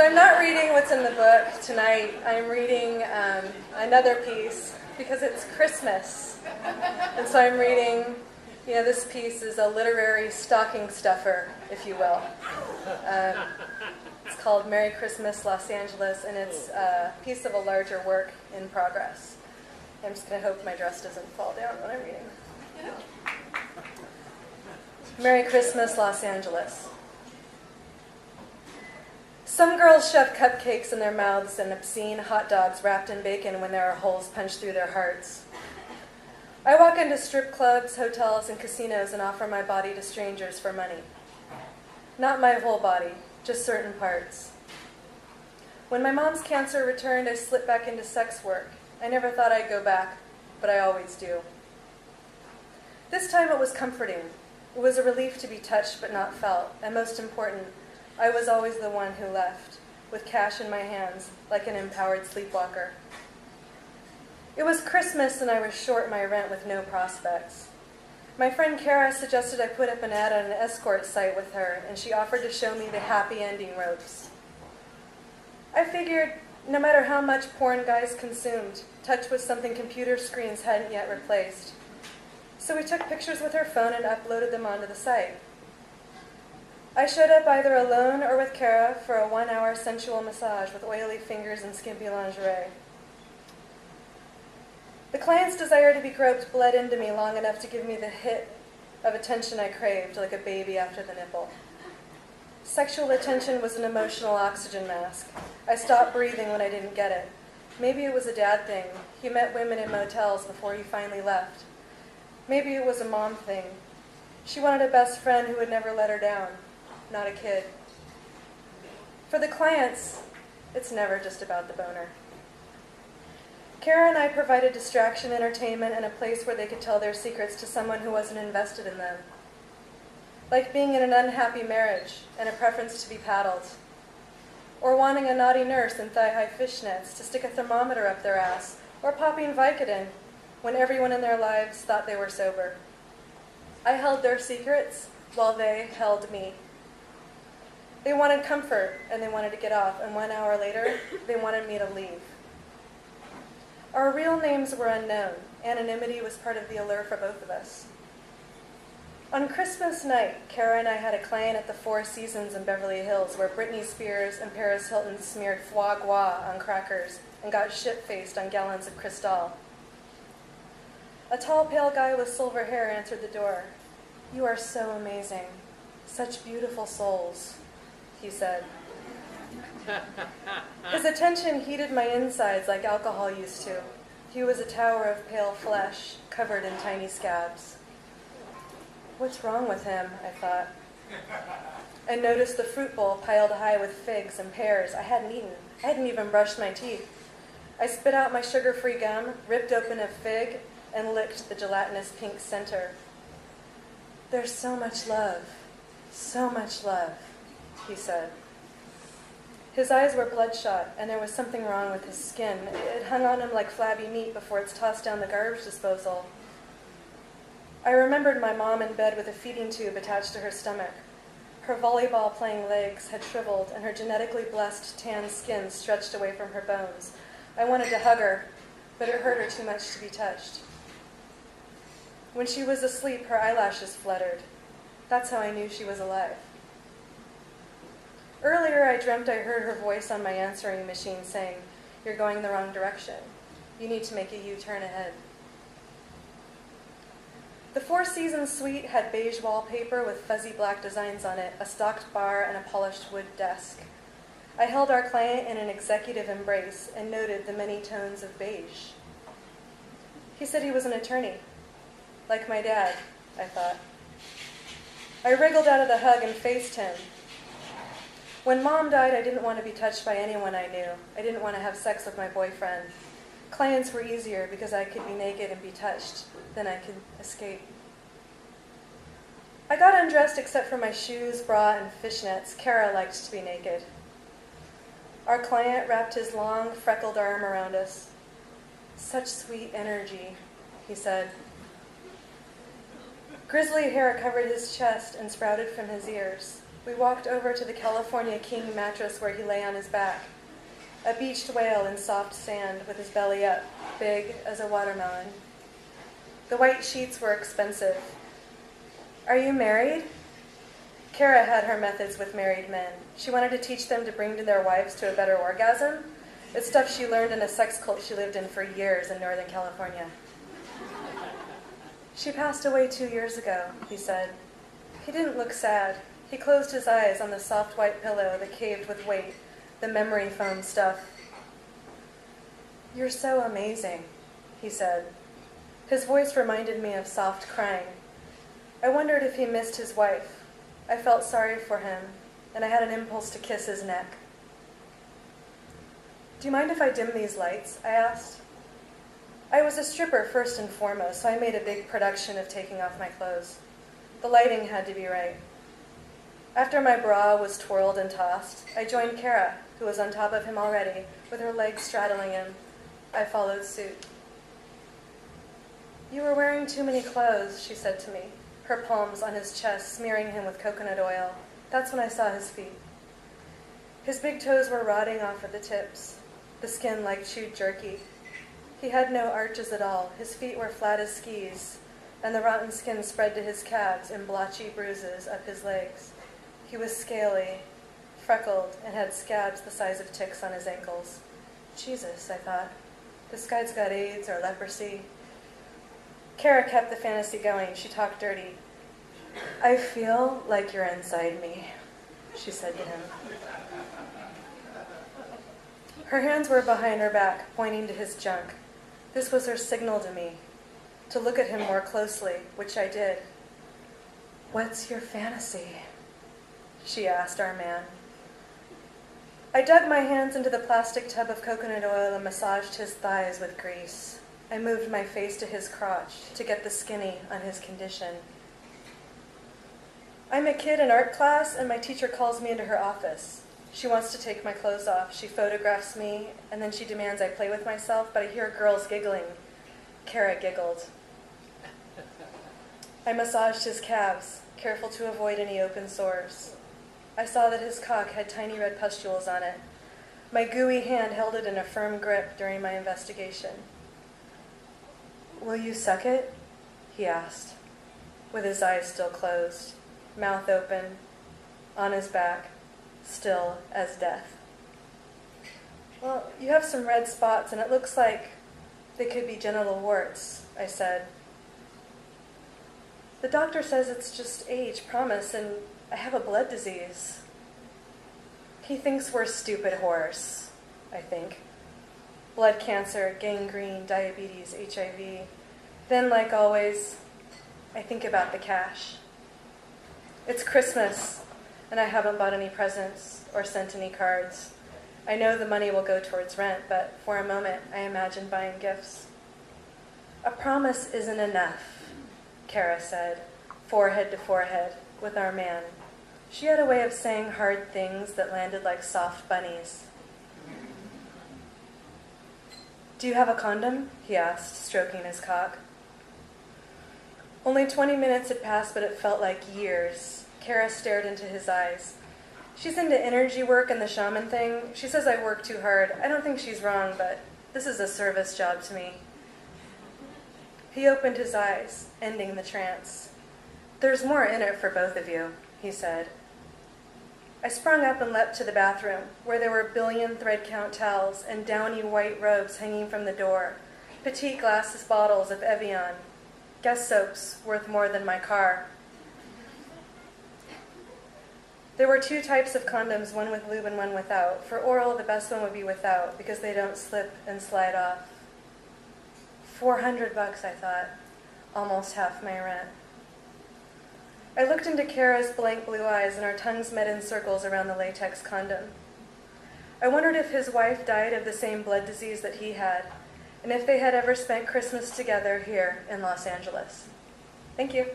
So I'm not reading what's in the book tonight. I'm reading another piece because it's Christmas. And so I'm reading, this piece is a literary stocking stuffer, if you will. It's called Merry Christmas, Los Angeles, and it's a piece of a larger work in progress. I'm just going to hope my dress doesn't fall down when I'm reading. Merry Christmas, Los Angeles. Some girls shove cupcakes in their mouths and obscene hot dogs wrapped in bacon when there are holes punched through their hearts. I walk into strip clubs, hotels, and casinos and offer my body to strangers for money. Not my whole body, just certain parts. When my mom's cancer returned, I slipped back into sex work. I never thought I'd go back, but I always do. This time it was comforting. It was a relief to be touched but not felt, and most important, I was always the one who left, with cash in my hands, like an empowered sleepwalker. It was Christmas and I was short my rent with no prospects. My friend Kara suggested I put up an ad on an escort site with her, and she offered to show me the happy ending ropes. I figured, no matter how much porn guys consumed, touch was something computer screens hadn't yet replaced. So we took pictures with her phone and uploaded them onto the site. I showed up either alone or with Kara for a 1-hour sensual massage with oily fingers and skimpy lingerie. The client's desire to be groped bled into me long enough to give me the hit of attention I craved, like a baby after the nipple. Sexual attention was an emotional oxygen mask. I stopped breathing when I didn't get it. Maybe it was a dad thing. He met women in motels before he finally left. Maybe it was a mom thing. She wanted a best friend who would never let her down. Not a kid. For the clients, it's never just about the boner. Kara and I provided distraction, entertainment, and a place where they could tell their secrets to someone who wasn't invested in them. Like being in an unhappy marriage and a preference to be paddled. Or wanting a naughty nurse in thigh-high fishnets to stick a thermometer up their ass. Or popping Vicodin when everyone in their lives thought they were sober. I held their secrets while they held me. They wanted comfort, and they wanted to get off, and 1 hour later, they wanted me to leave. Our real names were unknown. Anonymity was part of the allure for both of us. On Christmas night, Kara and I had a client at the Four Seasons in Beverly Hills where Britney Spears and Paris Hilton smeared foie gras on crackers and got shit-faced on gallons of Cristal. A tall, pale guy with silver hair answered the door. "You are so amazing. Such beautiful souls," he said. His attention heated my insides like alcohol used to. He was a tower of pale flesh, covered in tiny scabs. What's wrong with him, I thought. I noticed the fruit bowl piled high with figs and pears I hadn't eaten. I hadn't even brushed my teeth. I spit out my sugar-free gum, ripped open a fig, and licked the gelatinous pink center. "There's so much love, he said. His eyes were bloodshot, and there was something wrong with his skin. It hung on him like flabby meat before it's tossed down the garbage disposal. I remembered my mom in bed with a feeding tube attached to her stomach. Her volleyball-playing legs had shriveled, and her genetically blessed tan skin stretched away from her bones. I wanted to hug her, but it hurt her too much to be touched. When she was asleep, her eyelashes fluttered. That's how I knew she was alive. Earlier, I dreamt I heard her voice on my answering machine saying, "You're going the wrong direction. You need to make a U-turn ahead." The Four Seasons suite had beige wallpaper with fuzzy black designs on it, a stocked bar, and a polished wood desk. I held our client in an executive embrace and noted the many tones of beige. He said he was an attorney. Like my dad, I thought. I wriggled out of the hug and faced him. When Mom died, I didn't want to be touched by anyone I knew. I didn't want to have sex with my boyfriend. Clients were easier because I could be naked and be touched. Then I could escape. I got undressed except for my shoes, bra, and fishnets. Kara liked to be naked. Our client wrapped his long, freckled arm around us. "Such sweet energy," he said. Grizzly hair covered his chest and sprouted from his ears. We walked over to the California King mattress where he lay on his back, a beached whale in soft sand with his belly up, big as a watermelon. The white sheets were expensive. "Are you married?" Kara had her methods with married men. She wanted to teach them to bring their wives to a better orgasm. It's stuff she learned in a sex cult she lived in for years in Northern California. "She passed away 2 years ago," he said. He didn't look sad. He closed his eyes on the soft white pillow that caved with weight, the memory foam stuff. "You're so amazing," he said. His voice reminded me of soft crying. I wondered if he missed his wife. I felt sorry for him, and I had an impulse to kiss his neck. "Do you mind if I dim these lights?" I asked. I was a stripper first and foremost, so I made a big production of taking off my clothes. The lighting had to be right. After my bra was twirled and tossed, I joined Kara, who was on top of him already, with her legs straddling him. I followed suit. "You were wearing too many clothes," she said to me, her palms on his chest smearing him with coconut oil. That's when I saw his feet. His big toes were rotting off at the tips, the skin like chewed jerky. He had no arches at all. His feet were flat as skis, and the rotten skin spread to his calves in blotchy bruises up his legs. He was scaly, freckled, and had scabs the size of ticks on his ankles. Jesus, I thought. This guy's got AIDS or leprosy. Kara kept the fantasy going. She talked dirty. "I feel like you're inside me," she said to him. Her hands were behind her back, pointing to his junk. This was her signal to me, to look at him more closely, which I did. "What's your fantasy?" she asked our man. I dug my hands into the plastic tub of coconut oil and massaged his thighs with grease. I moved my face to his crotch to get the skinny on his condition. I'm a kid in art class, and my teacher calls me into her office. She wants to take my clothes off. She photographs me, and then she demands I play with myself, but I hear girls giggling. Kara giggled. I massaged his calves, careful to avoid any open sores. I saw that his cock had tiny red pustules on it. My gooey hand held it in a firm grip during my investigation. "Will you suck it?" he asked, with his eyes still closed, mouth open, on his back, still as death. "Well, you have some red spots, and it looks like they could be genital warts," I said. "The doctor says it's just age, promise, and I have a blood disease." He thinks we're stupid whores, I think. Blood cancer, gangrene, diabetes, HIV. Then, like always, I think about the cash. It's Christmas, and I haven't bought any presents or sent any cards. I know the money will go towards rent, but for a moment I imagine buying gifts. "A promise isn't enough," Kara said, forehead to forehead, with our man. She had a way of saying hard things that landed like soft bunnies. "Do you have a condom?" he asked, stroking his cock. Only 20 minutes had passed, but it felt like years. Kara stared into his eyes. She's into energy work and the shaman thing. She says I work too hard. I don't think she's wrong, but this is a service job to me. He opened his eyes, ending the trance. "There's more in it for both of you," he said. I sprung up and leapt to the bathroom, where there were 1 billion thread count towels and downy white robes hanging from the door, petite glass bottles of Evian, guest soaps worth more than my car. There were 2 types of condoms, one with lube and one without. For oral, the best one would be without, because they don't slip and slide off. $400, I thought, almost half my rent. I looked into Kara's blank blue eyes, and our tongues met in circles around the latex condom. I wondered if his wife died of the same blood disease that he had, and if they had ever spent Christmas together here in Los Angeles. Thank you.